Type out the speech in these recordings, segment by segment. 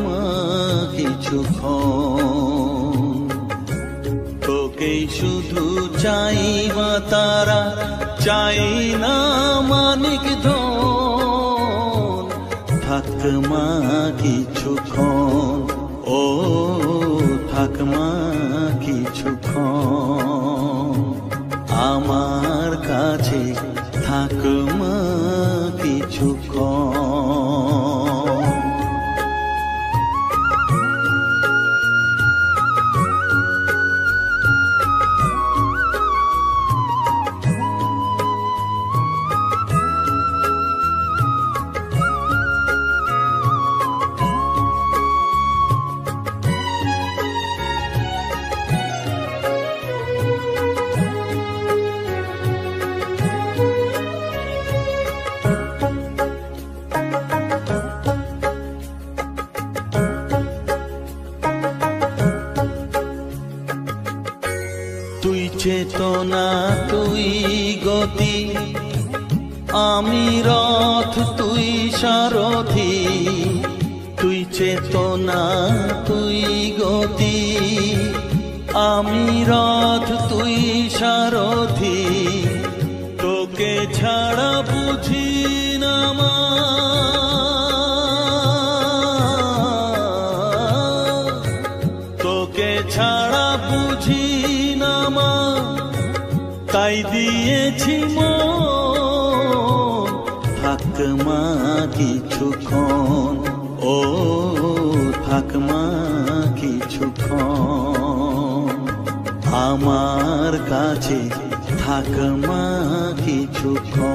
মা কিছুক্ষণ, তোকেই শুধু চাই মা তারা, চাই না মানিক ধন। থাক মা কিছুক্ষণ, ও থাক মা কিছুক্ষণ, আমার কাছে থাক মা কিছুক্ষণ। তুই চেতনা, তুই গতি, আমি রথ, তুই সারথি। তুই চেতনা, তুই গতি, আমি রথ, তুই সারথি। তোকে ছাড়া বুঝি না মা, তোকে ছাড়া বুঝি না মা, তাই দিয়েছি মন। থাক মা কিছুক্ষণ, ও থাক মা কিছুক্ষণ, আমার কাছে থাক মা কিছুক্ষণ।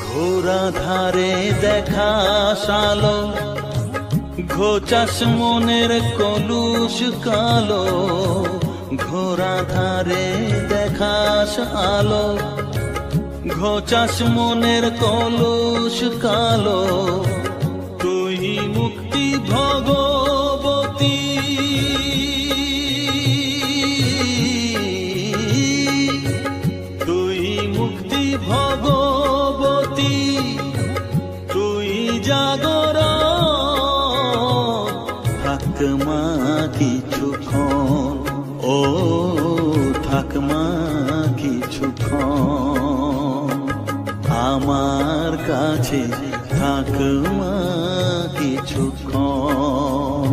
ঘোরা ধারে দেখা সালো, ঘোচাস মনের কলুষ কালো। ঘোরা ধারে দেখাস আলো, ঘোচাস মনের কলুষ কালো। তুই মুক্তি ভগবতী, তুই মুক্তি ভগবতী, তুই জাগরণ। থাক মা কিছুক্ষণ, ও থাক মা কিছুক্ষণ, আমার কাছে থাক মা কিছুক্ষণ।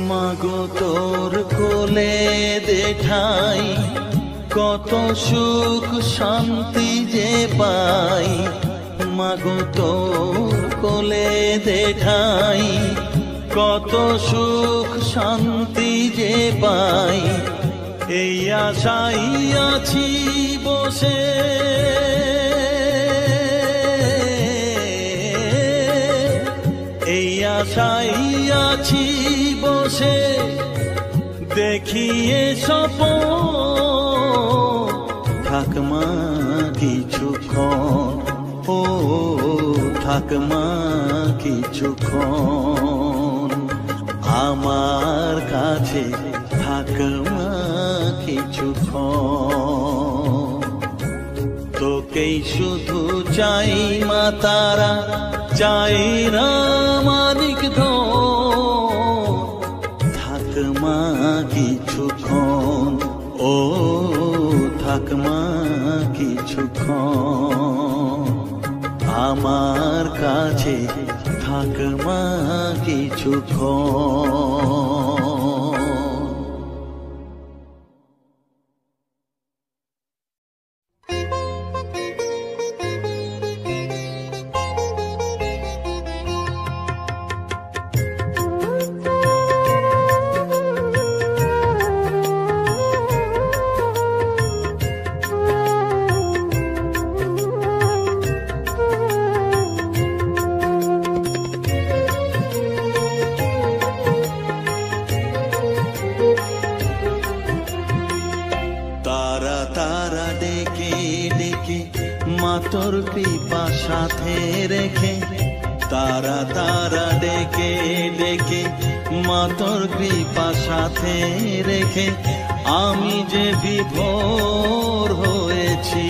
মাগো তোর কোলে দে ঠাই, কত সুখ শান্তি যে পাই। মাগো তোর কোলে দে ঠাই, কত সুখ শান্তি যে পাই। এই আশাই আছি বসে, এই আশাই আছি বসে, দেখিয়ে স্বপন। থাক মা কিছুক্ষণ, ও থাক মা কিছুক্ষণ, আমার কাছে থাক মা কিছুক্ষণ। তোকেই শুধু চাই মা তারা, চাই না মানিক ধন। থাক মা কিছুক্ষণ, ও থাক মা কিছুক্ষণ। আমার কাছে থাক মা কিছুক্ষণ। তোর কৃপা সাথে রেখে, তারা তারা ডেকে ডেকে মা তোর কৃপা সাথে রেখে আমি যে বিভোর হয়েছি।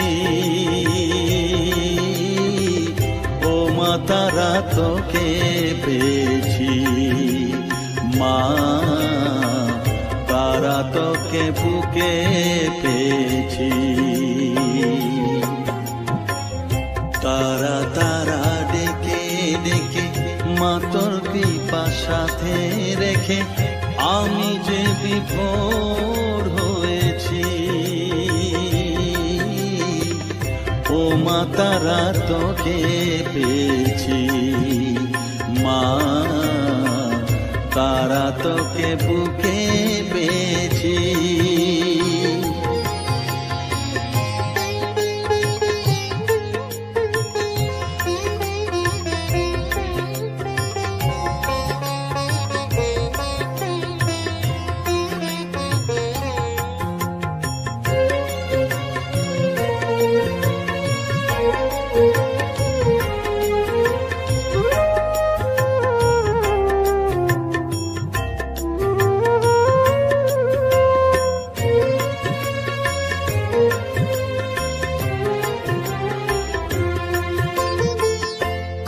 ও মা তারা তোকে পেয়েছি, মা তারা তোকে বুকে পেয়েছি। তারা তারা ডেকে ডেকে মা তোর কৃপা সাথে রেখে আমি যে বিভোর হয়েছি। ও মা তারা তোকে পেয়েছি, মা তারা তোকে বুকে পেয়েছি।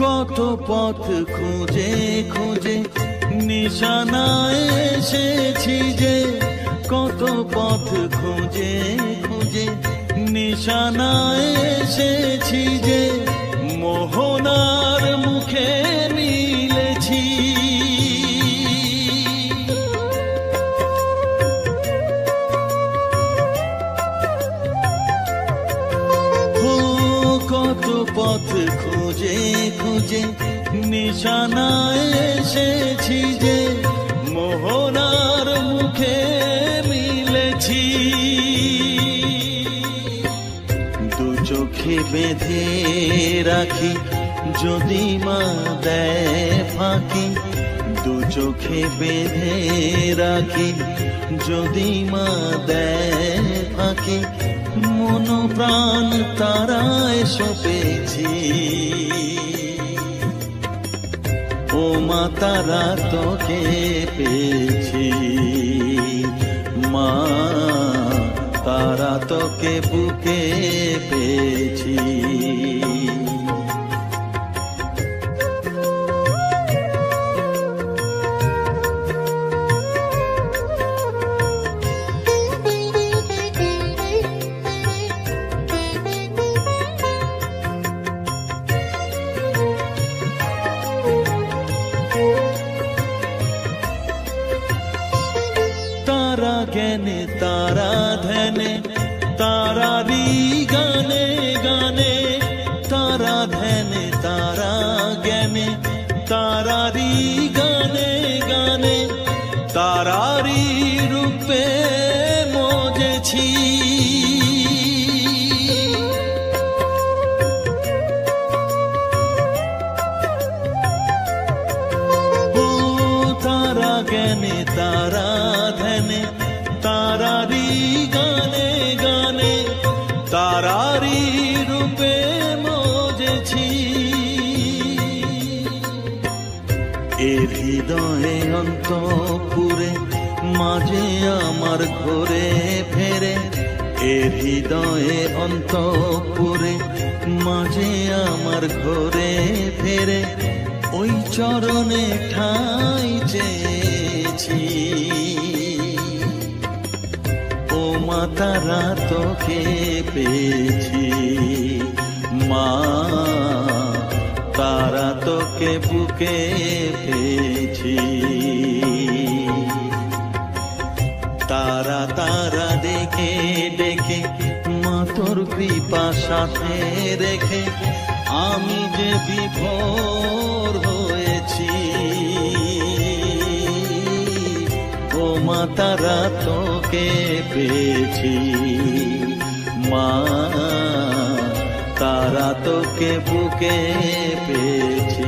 কত পথ খুঁজে খুঁজে নিশানায় এসেছি যে, কত পথ খুঁজে খুঁজে নিশানায় এসেছি যে, মোহনার মুখে মিলেছি। কত পথ খুঁজে খুঁজে নিশানায় এসেছি যে, মোহনার মুখে মিলেছি। দু চোখে বেঁধে রাখি যদি মা দেয় ফাঁকি, দু চোখে বেঁধে রাখি যদি মা দেয় ফাঁকি, মন প্রাণ তারায় সপেছি। ও মা তারা তোকে পেয়েছি, মা তারা তোকে বুকে পেয়েছি। তারা জ্ঞানে তারা ধ্যানে তারারি গানে গানে, তারা ধ্যানে তারা জ্ঞানে তারারি গানে গানে, তারারি রূপে মজেছি। ও তারা জ্ঞানে তারা ধ্যানে তারারি গানে গানে, তারারি রূপে মজেছি। এর হৃদয়ে অন্তপুরে মাঝে আমার ঘরে ফেরে, এর হৃদয়ে অন্তপুরে মাঝে আমার ঘরে ফেরে, ওই চরণে ঠাঁই চেয়েছি। ও মা তারা তোকে পেয়েছি, মা তোকে বুকে পেয়েছি। তারা তারা ডেকে ডেকে মা তোর কৃপা সাথে রেখে আমি যে বিভোর হয়েছি। ও মা তারা তোকে পেয়েছি, মা তারা তোকে বুকে পেয়েছি।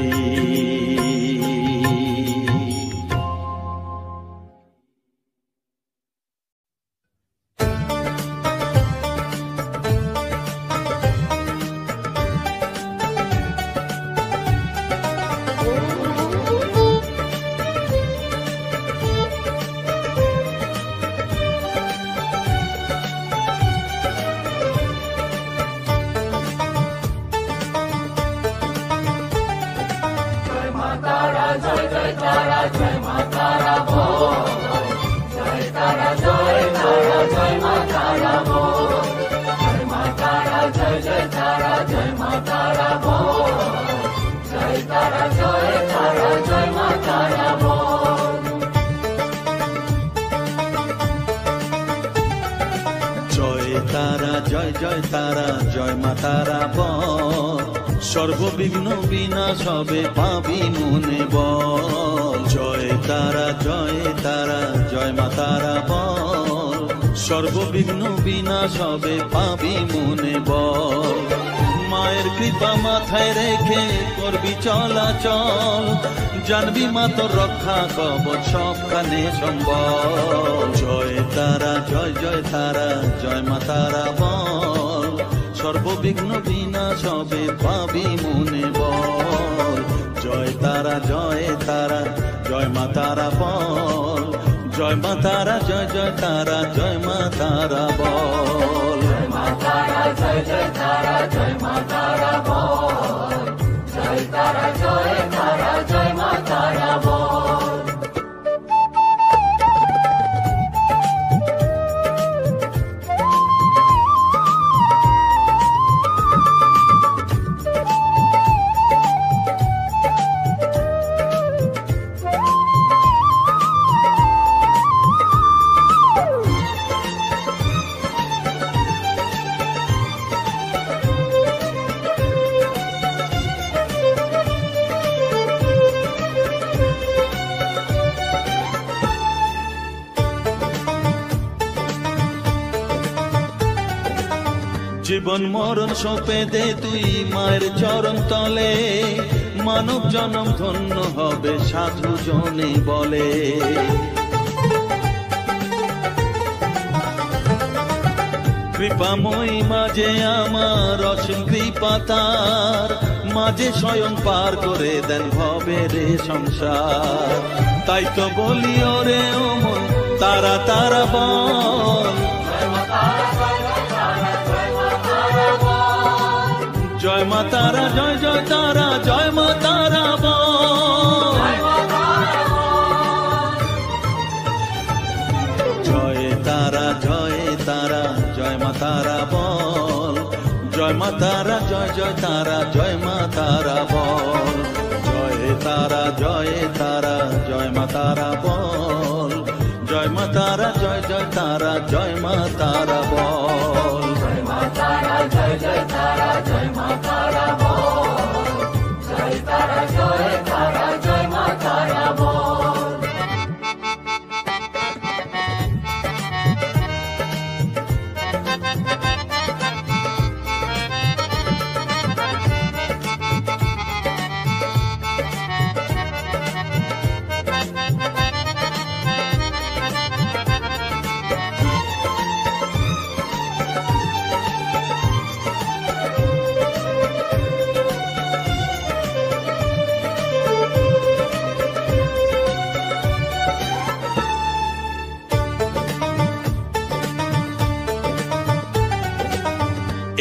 সর্ববিঘ্ন বিনাশ হবে পাবি মনে বল। জয় তারা জয় মা তারা বল। সর্ববিঘ্ন বিনাশ হবে পাবি মনে বল। মায়ের কৃপা মাথায় রেখে করবি চলাচল, জানবি মা তোর রক্ষা কবচ সবখানে সম্বল। জয় তারা জয় মা তারা বল। সর্ববিঘ্ন বিনাশ হবে পাবি মনে বল। জয় তারা জয় মা তারা বল। জয় মা তারা জয় তারা জয় মা তারা বল। জয় মা তারা জয় মা তারা বল। জয় তারা জয় মা তারা বল। জীবন মরণ সঁপে দে তুই মায়ের চরণ তলে, মানব জনম ধন্য হবে সাধু জনে বলে। কৃপাময়ী মাঝে আমার অসীম কৃপা তার, মাঝে স্বয়ং পার করে দেন ভবের সংসার। তাই তো বলি ওরে ও মন তারা তারা বল। জয় মা তারা জয় তারা জয় মা তারা বল। জয় তারা জয় মা তারা বল। জয় মা তারা জয় তারা জয় মা তারা বল। জয় তারা জয় মা তারা বল। জয় মা তারা জয় তারা জয় মা তারা বল। জয় মা তারা জয় তারা জয় মা তারা বল। জয় তারা জয় মা তারা বল।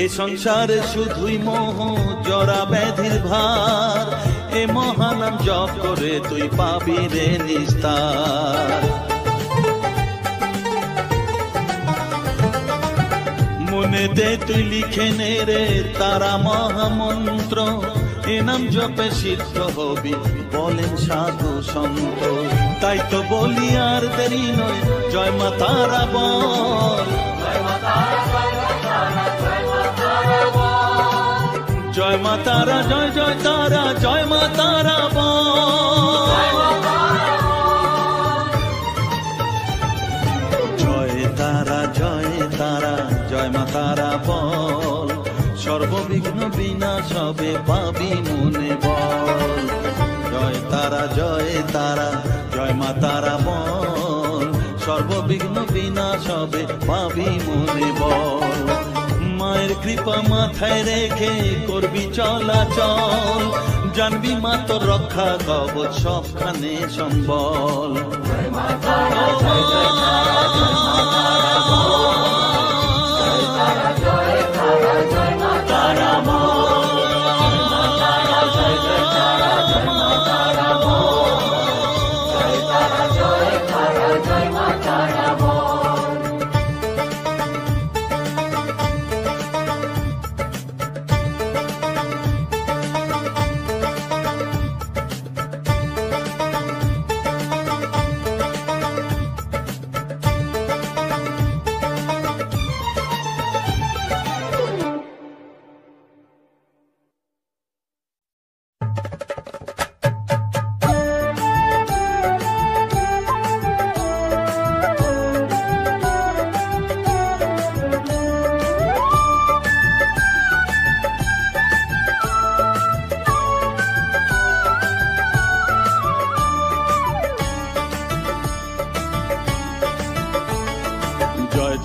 এ সংসারে শুধুই মোহ জরা ব্যাধির ভার, এ মহানাম জপ করে তুই পাবি রে নিস্তার। মনেতে তুই লিখে নে রে তারা মহামন্ত্র, এ নাম জপে সিদ্ধ হবি বলেন সাধু সন্ত। তাই তো বলি আর দেরি নয়, জয় মা তারা বল, জয় মা তারা, জয় জয় তারা, জয় মা তারা বল, জয় তারা, জয় তারা, জয় মা তারা বল, সর্ববিঘ্ন বিনাশ হবে পাবি মনে বল। জয় তারা, জয় তারা, জয় মা তারা বল, সর্ববিঘ্ন বিনাশ হবে পাবি মনে বল। মায়ের কৃপা মাথায় রেখে করবি চলাচল, জানবি মা তোর রক্ষা কবচ সবখানে সম্বল। জয় মা তারা, জয় জয় তারা, জয় মা তারা বল, জয় তারা, জয় তারা, জয় মা তারা বল, জয় মা তারা, জয় জয় তারা, জয় মা তারা বল, জয় তারা, জয় তারা, জয় মা তারা বল।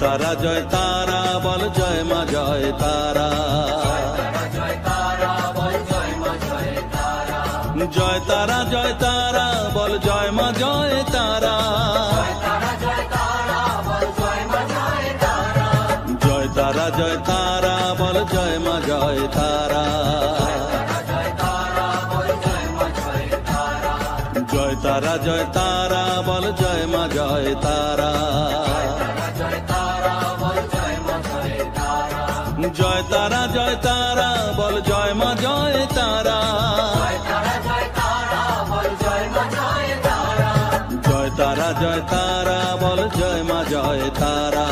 তারা, জয় তারা বল, জয় মা জয় তারা, জয় তারা, জয় তারা বল, জয় মা জয় তারা, জয় তারা, জয় তারা বল, জয় মা জয় তারা, জয় তারা, জয় তারা বল, জয় মা জয় তারা, জয় তারা, জয় তারা বল, জয় মা জয় তারা, জয় তারা, জয় তারা বল, জয় মা জয় তারা।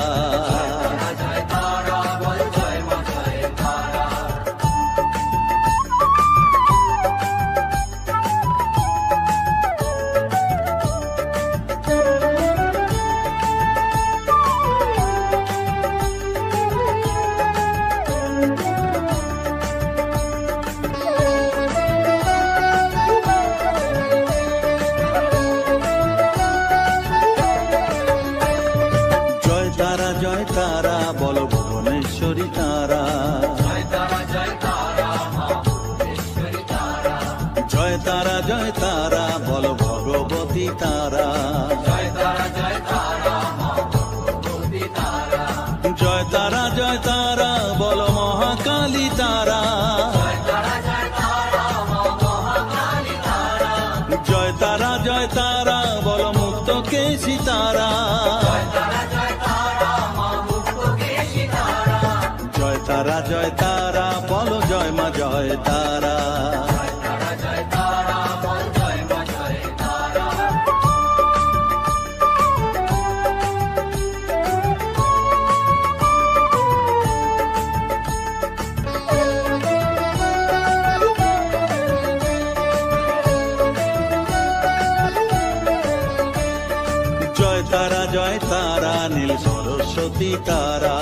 জয় তারা বল, ভুবনেশ্বরী তারা, জয় তারা, জয় তারা, জয় তারা বল, ভগবতী তারা, জয় তারা, জয় তারা বল, মহাকালী তারা, জয় তারা, জয় তারা বল, মুক্ত কেশী তারা, জয় তারা, জয় তারা বল, জয় মা জয় তারা। জয় তারা, জয় তারা নীল সরস্বতী তারা,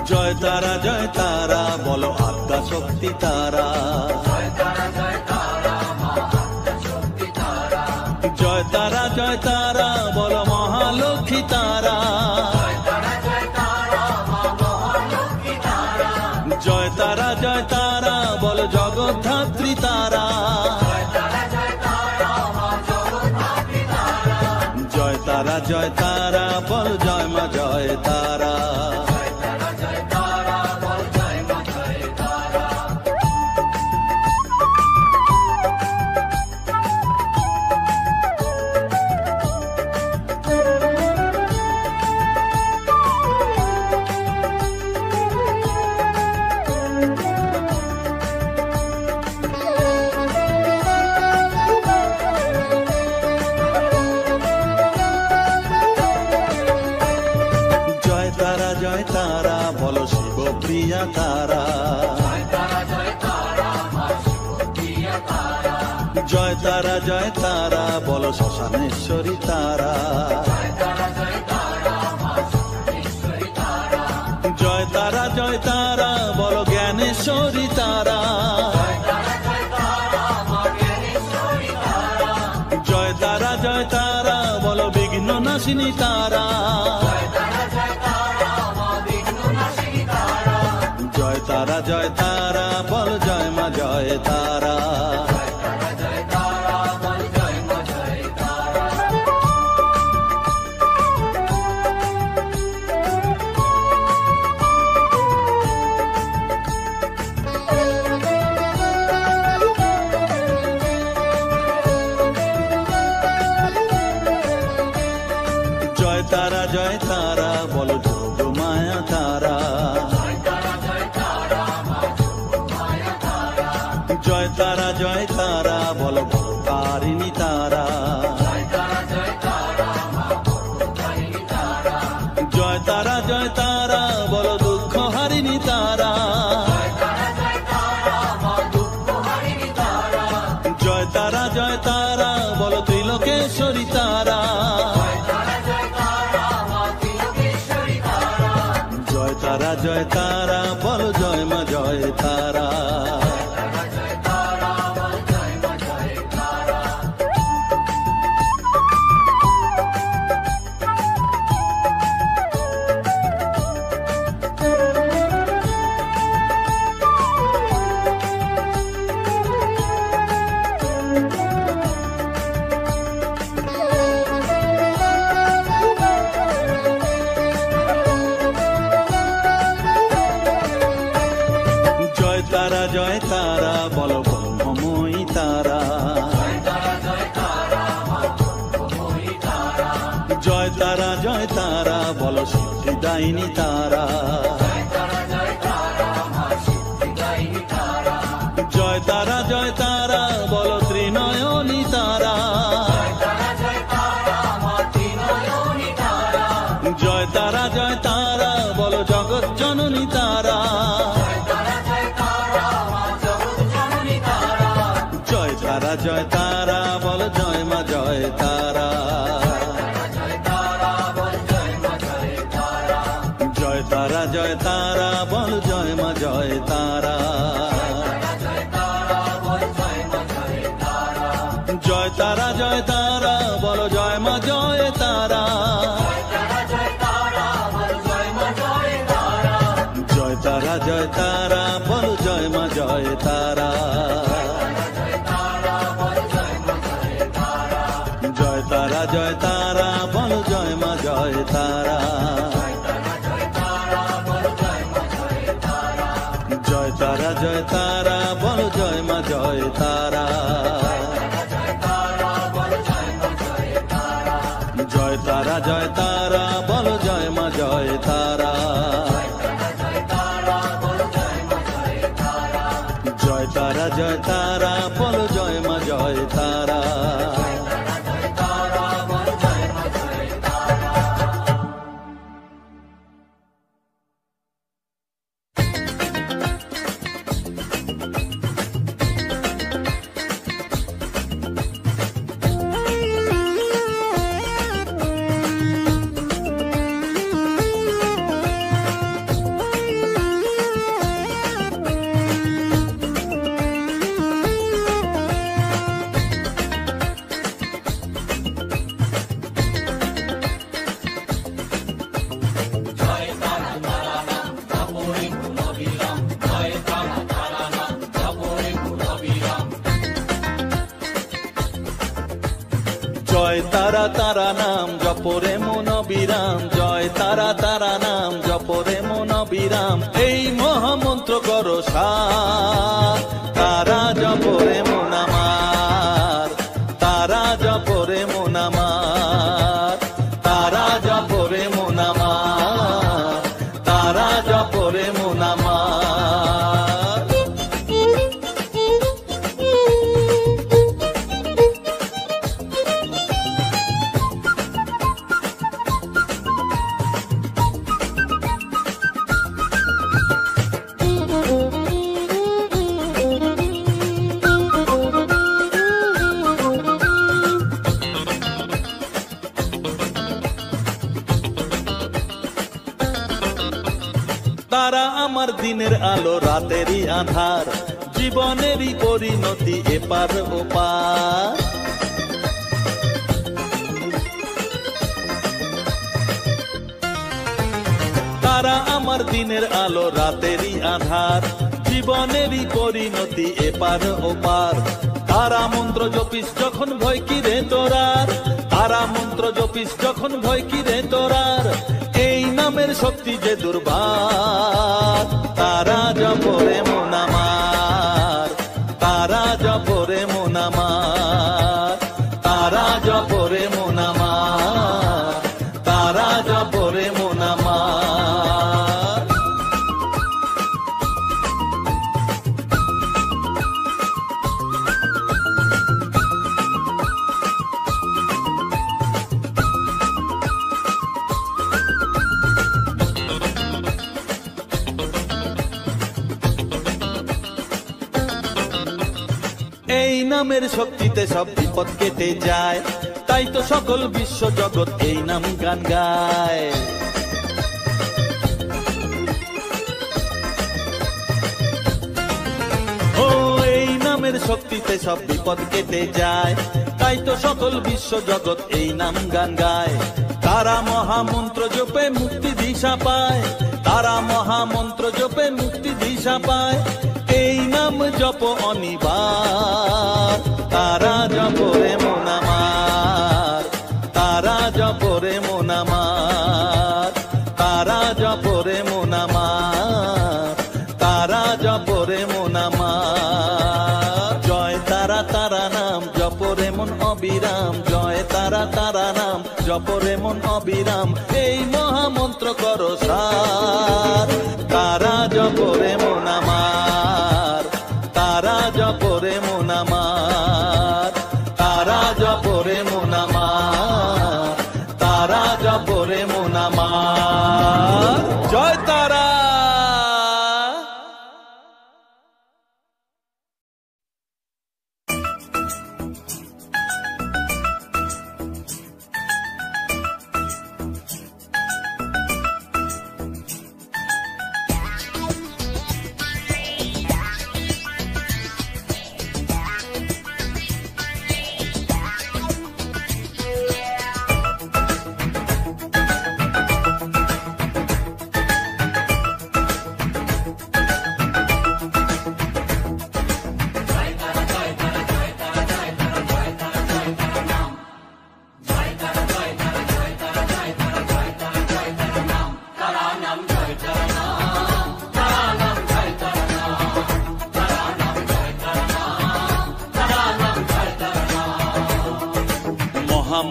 জয় তারা, জয় তারা বল, আদ্যা শক্তি তারা, জয় তারা, জয় তারা বল, মহালক্ষ্মী তারা, জয় তারা, জয় তারা বল, জগদ্ধাত্রী তারা, জয় তারা, জয় তারা বল, জয় মা জয় তারা। দিয়া তারা, জয় তারা জয় তারা বলো শ্মশানেশ্বরী তারা, জয় তারা বলো জ্ঞানেশ্বরী তারা, জয় তারা বলো বিঘ্ন নাশিনী তারা, জয় তারা বল জয় মা জয় তারা। জয় তারা বলো যোগ মায়া তারা, জয় তারা বলো ভবতারিণী তারা, জয় তারা বলো দুঃখ হারিণী তারা, জয় তারা বলো ত্রিলোকেশ্বরী তারা, জয় তারা বল জয় মা জয় তারা। জয় তারা বলো ব্রহ্মময়ী তারা, জয় তারা বলো সিদ্ধিদায়িনী তারা, জয় তারা বলো ত্রিনয়নী তারা, জয় তারা বলো জগৎ জননী তারা, জয় তারা বল জয় মা জয় তারা, জয় তারা বল জয় মা জয় তারা, জয় তারা বল জয় মা জয় তারা, জয় তারা বল জয় মা জয় তারা, জয় তারা বল জয় মা জয় তারা, জয় তারা বল জয় মা জয় তারা, জয় তারা বল জয় মা জয় তারা, জয় তারা বল জয় মা জয় তারা। জয় তারা তারা নাম জপরে মন বিরাম, জয় তারা তারা নাম জপরে মন বিরাম, এই মহামন্ত্র করো সার, তারা জপরে মন আমার, তারা জপরে মন আমার, তারা জপরে মন আমার, তারা জপরে মন আমার। তারা আমার দিনের আলো রাতেরই আধার, জীবনেরই পরিণতি এপার ওপার। তারা আমার দিনের আলো রাতেরই আধার, জীবনেরই পরিণতি এপার ওপার। তারা মন্ত্র জপিস যখন ভয় কি রে তোরার, তারা মন্ত্র জপিস যখন ভয় কি রে তোরার, এই নামের শক্তি যে দুর্বার। তারা জপরে মন আমার, তারা জপরে মন আমার, তারা জপরে মন আমার, তারা জপরে মন আমার। এই নামের শক্তিতে সব বিপদ কেটে যায়, তাই তো সকল বিশ্ব জগৎ এই নাম গান গায়। ও এই নামের শক্তিতে সব বিপদ কেটে যায়, তাই তো সকল বিশ্ব জগৎ এই নাম গান গায়। তারা মহামন্ত্র জপে মুক্তি দিশা পায়, তারা মহামন্ত্র জপে মুক্তি দিশা পায়, এই নাম জপ অনিবার। তারা জপরে মন আমার, তারা জপরে মন আমার, তারা জপরে মন আমার, তারা জপরে মন আমার। জয় তারা তারা নাম জপরে মন অবিরাম, জয় তারা তারা নাম জপরে মন অবিরাম, এই মহামন্ত্র করো সার। তারা জপরে মন আমার, তারা জপরে মন আমার, তারা জপরে মন আমার, তারা জপরে মন আমার। জয় তারা।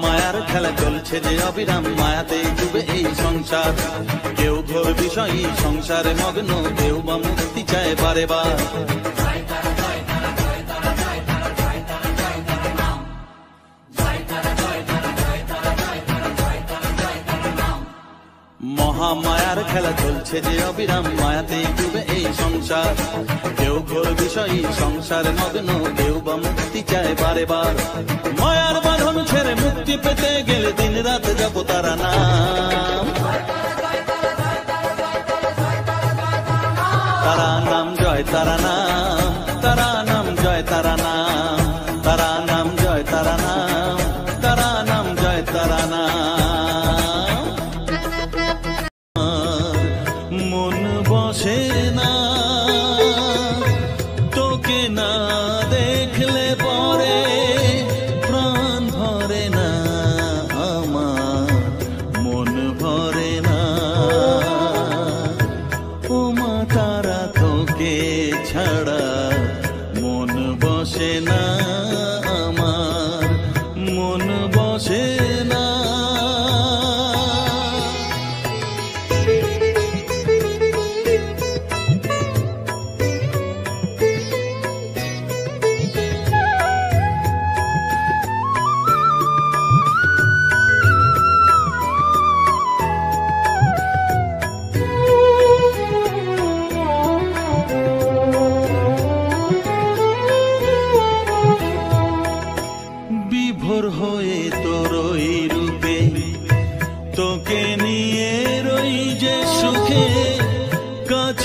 মায়ার খেলা চলছে যে অবিরাম, মায়াতেই ডুবে এই সংসার। কেউ ঘোর বিষয়ী সংসারে মগ্ন, কেউ বা মুক্তি চায় বারে বার। মহামায়ার খেলা চলছে যে অবিরাম, মায়াতেই ডুবে এই সংসার। কেউ ঘোর বিষয়ী সংসারে মগ্ন, কেউ বা মুক্তি চায় বারে বার। মায়ার বাঁধন ছেড়ে মুক্তি পেতে গেলে দিন রাত জপ তারা নাম, তারা নাম জয় তারা নাম, তারা নাম জয় তারা নাম, তারা নাম জয় তারা নাম, তারা নাম জয় তারা নাম। মন বসে না তোকে না দেখলে পরে, প্রাণ ভরে না আমার, মন ভরে না। ও মা তারা তোকে ছাড়া মন বসে না আমার, মন বসে না।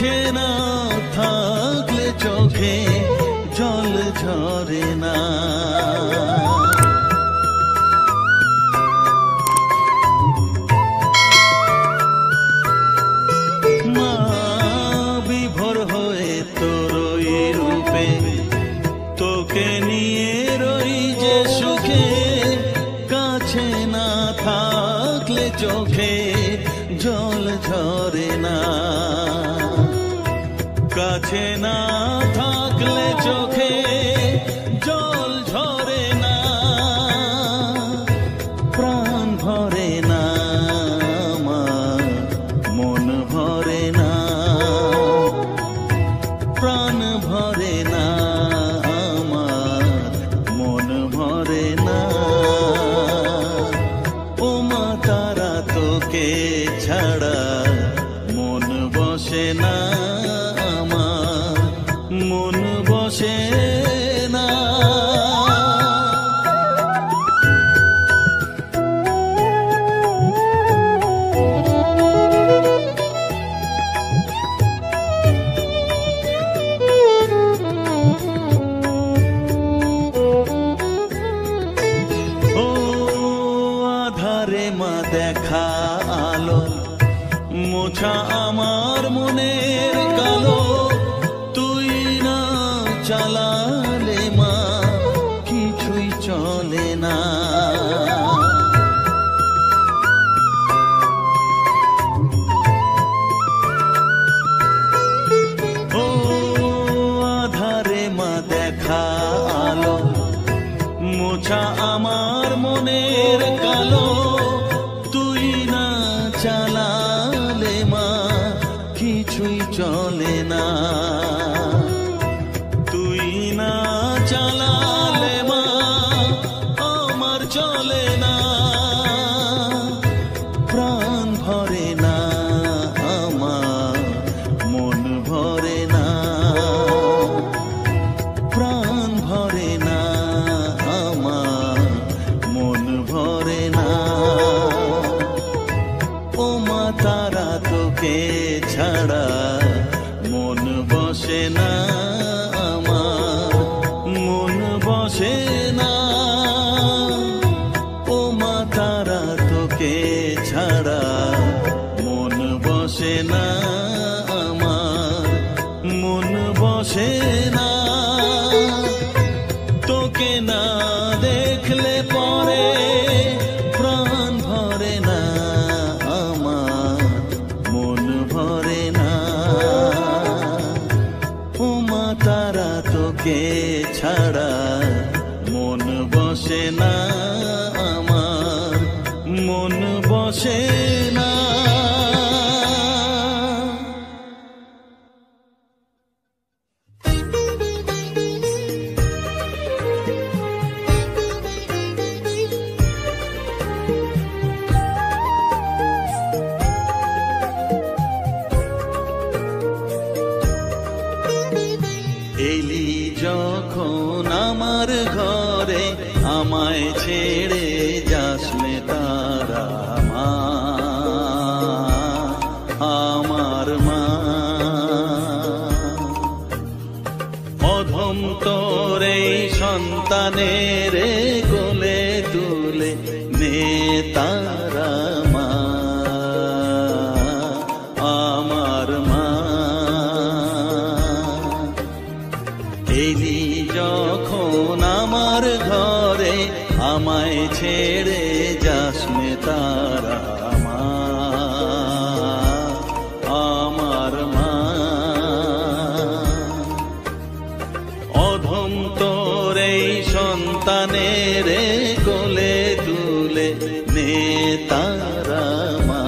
কাছে না থাকলে চোখে জল ঝরে না। মা বিভোর হয়ে তোর রূপে তোকে নিয়ে রই যে সুখে, কাছে না থাকলে চোখে জল ঝরে না। কাছে না থাকলে চোখে জল ঝরে না, প্রাণ ভরে না আমার, মন ভরে না, প্রাণ ভরে না আমার, মন ভরে না। ও মা তারা তোকে ছাড়া মন বসে না আমার, মন বসে না। ও আধারে মা দেখা আলো, মোছা আমার মনের কালো, তুই না চালালে মা কিছুই চলে না। ও আধারে মা দেখা আলো, মোছা আমার মনের কালো, তুই না চালালে মা কিছুই চলে না। তুই না চালালে মা আমার চলে না, প্রাণ ভরে না আমার, মন ভরে না, প্রাণ ভরে না আমার, মন ভরে না। ও মা তারা তোকে ছাড়া মন বসে না আমার, মন বসে না। ও মা তারা তোকে ছাড়া মন বসে না আমার, মন বসে না। তোকে না দেখলে পরে প্রাণ ভরে না আমার, মন ভরে না। ও মা তারা তোকে ছাড়া মন বসে না আমার, মন বসে না। এলি যখন আমার ঘরে, আমায় ছেড়ে যাস নে তারা মা, আমার মা। অধম তোর এই সন্তানের কোলে তুলে নে তারা মা, আমার মা। এলি যখন আমার ঘরে, আমায় ছেড়ে যাস নে তারা মা, আমার মা। অধম তোর এই সন্তানের কোলে তুলে নে তারা মা,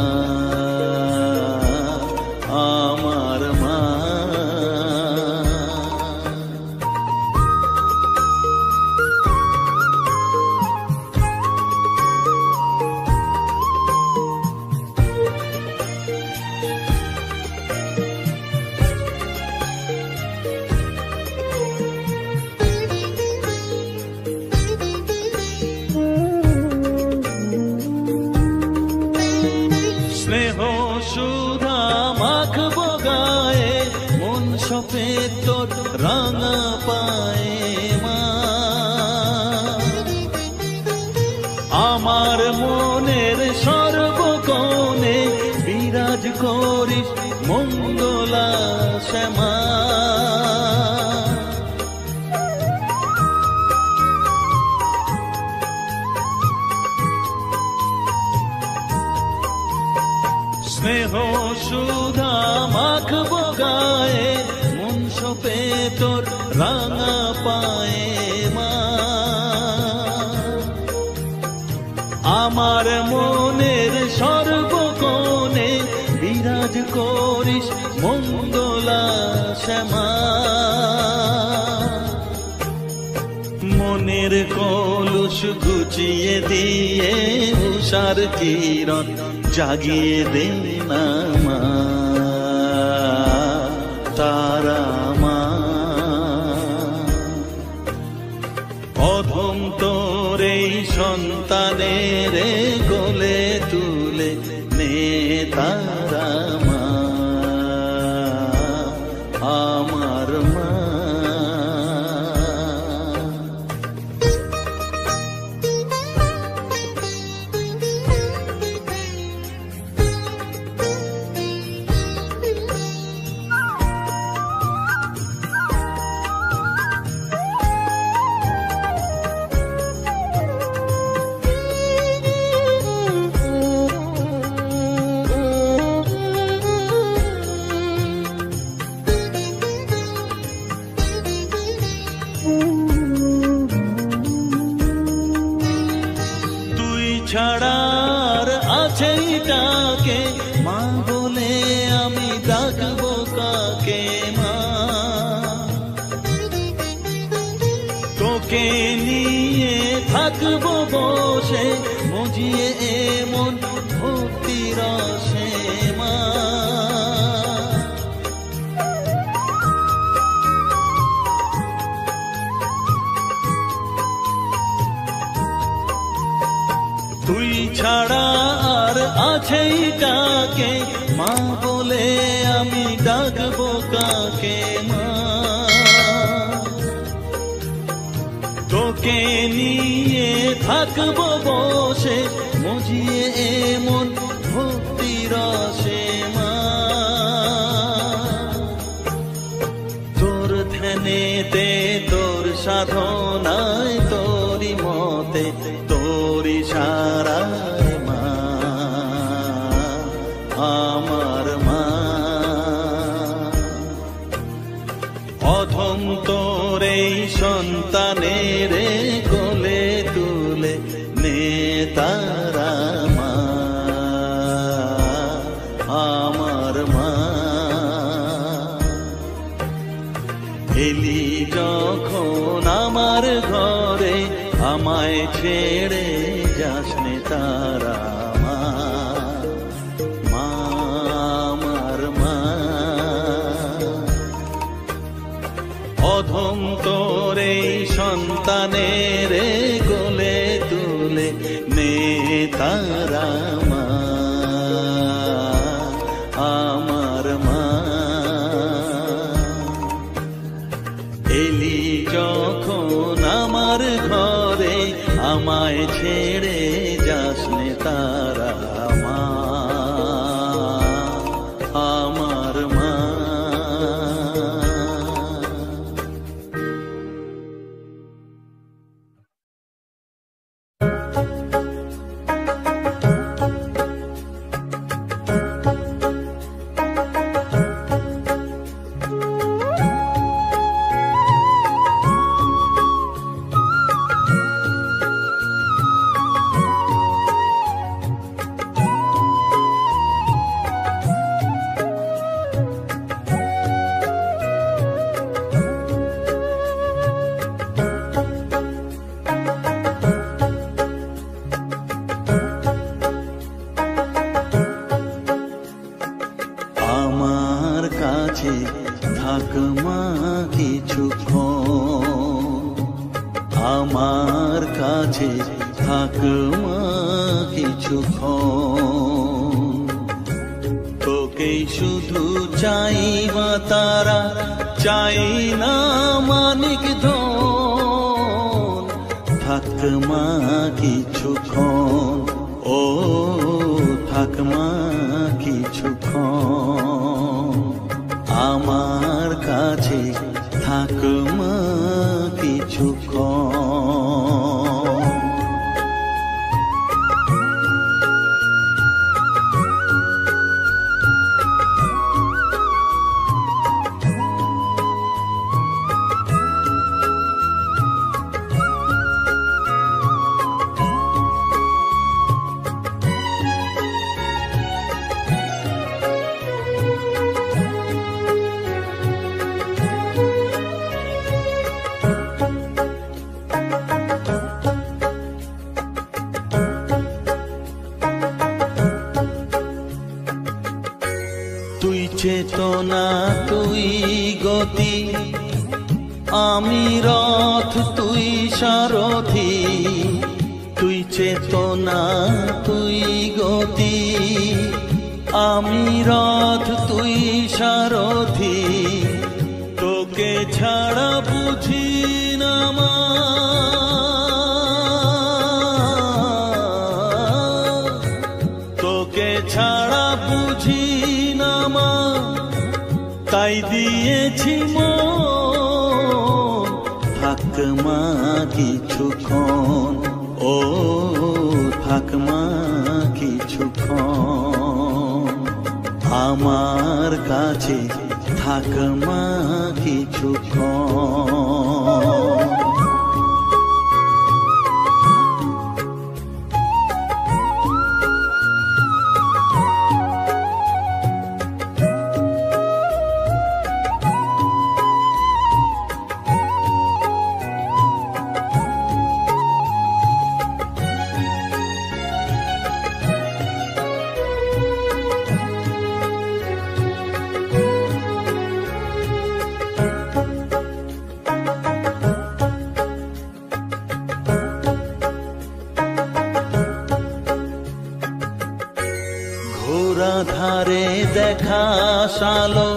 আমার মা। সফেদ তোর রাঙা পায়ে মা। আমার মনের সর্বকোণে বিরাজ করিস মঙ্গলা শ্যামা। স্নেহ সুধা মাখবো গায়ে মন সপে তোর রাঙা পায়ে মা। আমার মনের সর্বকোণে বিরাজ করিস মঙ্গলা শ্যামা। মনের কলুষ ঘুচিয়ে দিয়ে উষার কিরণ জাগিয়ে দে না মা তারা মা। অধম তোর এই সন্তানের কোলে তুলে নে তারা মা আমার মা। ছাড়ার আছে ডাকে মা বলে আমি ডাকবো কাকে মা। তোকে নিয়ে থাকবো বসে মজিয়ে এমন ভক্তি রসে মা। তুই ছাড়া আর আছেই ডাকে মা বলে আমি ডাকবো কাকে মা। তোকে নিয়ে থাকবো বসে মজিয়ে এমন ভক্তি রসে মা। তোর ধ্যানেতে তোর সাধনায় তোরি মতে তোরি সারায় মা আমার মা। অধম তোর এই সন্তানের কোলে তুলে নে তারা মা আমার মা। এলি যখন আমার ঘরে আমায় ছেড়ে যাস নে তারা মা আমার মা। অধম তোর এই সন্তানের কোলে তুলে নে তারা মা আমার মা। এলি যখন আমার ঘরে আমায় ছেড়ে যাস নে তারা মা আমার মা। থাক মা কিছুক্ষণ, আমার কাছে থাক মা কিছুক্ষণ। তোকেই শুধু চাই মা তারা, চাই না মানিক ধন, থাক মা কিছুক্ষণ, ও থাক মা কিছুক্ষণ, আমার কাছে থাক মা কিছুক্ষণ। তুই চেতনা তুই গতি, আমি রথ তুই সারথি। তুই চেতনা তুই গতি, আমি রথ তুই সারথি। তোকে ছাড়া বুঝি না মা, তোকে ছাড়া বুঝি না মা, তাই দিয়েছি মন, থাক মা কিছুক্ষণ, ও থাক মা কিছুক্ষণ, আমার কাছে থাক মা কিছুক্ষণ। ঘোরা ধারে দেখা সালো,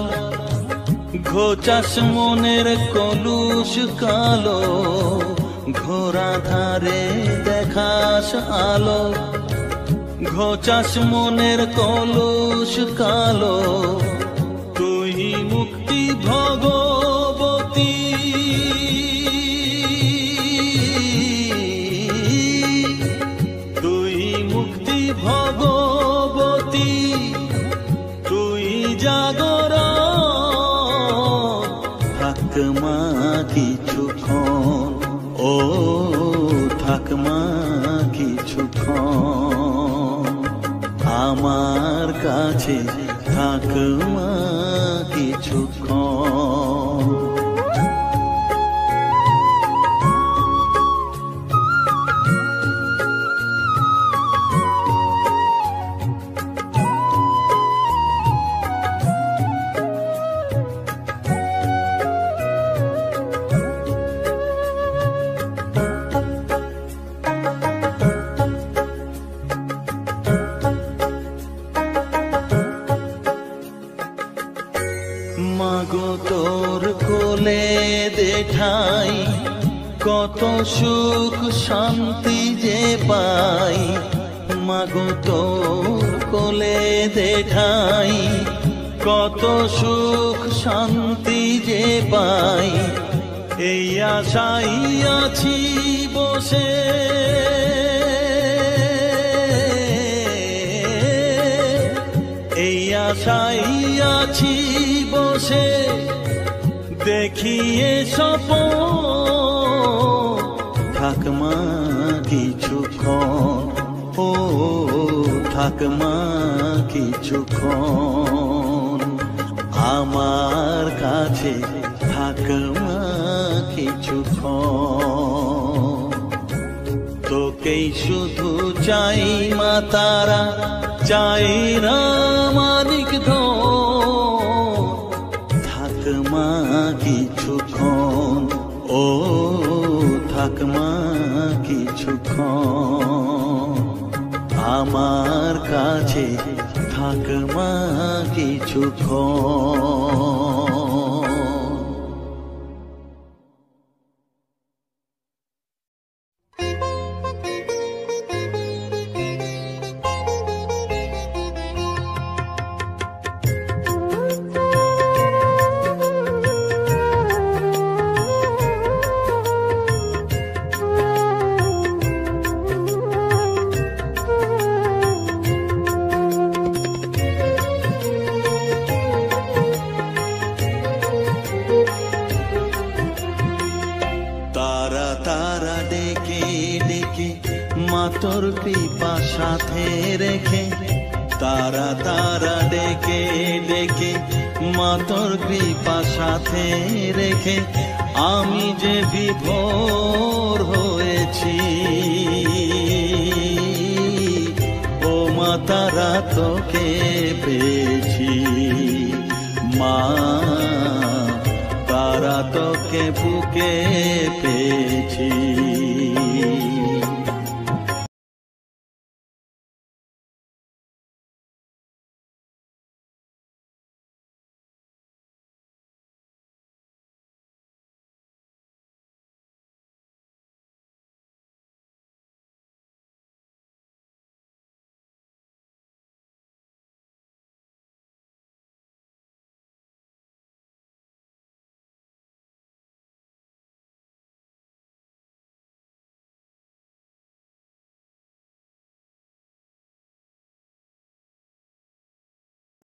ঘোচাস মনের কলুষ কালো। ঘোরা ধারে দেখাস আলো, ঘোচাস মনের কলুষ কালো। তুই মুক্তি ভগবতী, তুই মুক্তি ভগবতী, তুই জাগরণ, থাক মা কিছুক্ষণ, ও থাক মা কিছুক্ষণ, আমার কাছে থাক মা কিছুক্ষণ। মাগো তোর কোলে দেখাই, কত সুখ শান্তি যে পাই। মাগো তোর কোলে দেখাই, কত সুখ শান্তি যে পাই। এই আশাই আছি বসে, এই আশাই আছি বসে, দেখিয়ে স্বপন, থাক মা কিছুক্ষণ, ও থাক মা কিছুক্ষণ, আমার কাছে থাক মা কিছুক্ষণ। তোকেই শুধু চাই মা তারা, চাই না মানিক ধন, থাক মা কিছুক্ষণ, ও থাক মা কিছুক্ষণ, আমার কাছে থাক মা কিছুক্ষণ। তোর কৃপা সাথে রেখে, তারা তারা ডেকে ডেকে মা তোর কৃপা সাথে রেখে আমি যে বিভোর হয়েছি। ও মা তারা তোকে পেয়েছি, মা তারা তোকে বুকে পেয়েছি।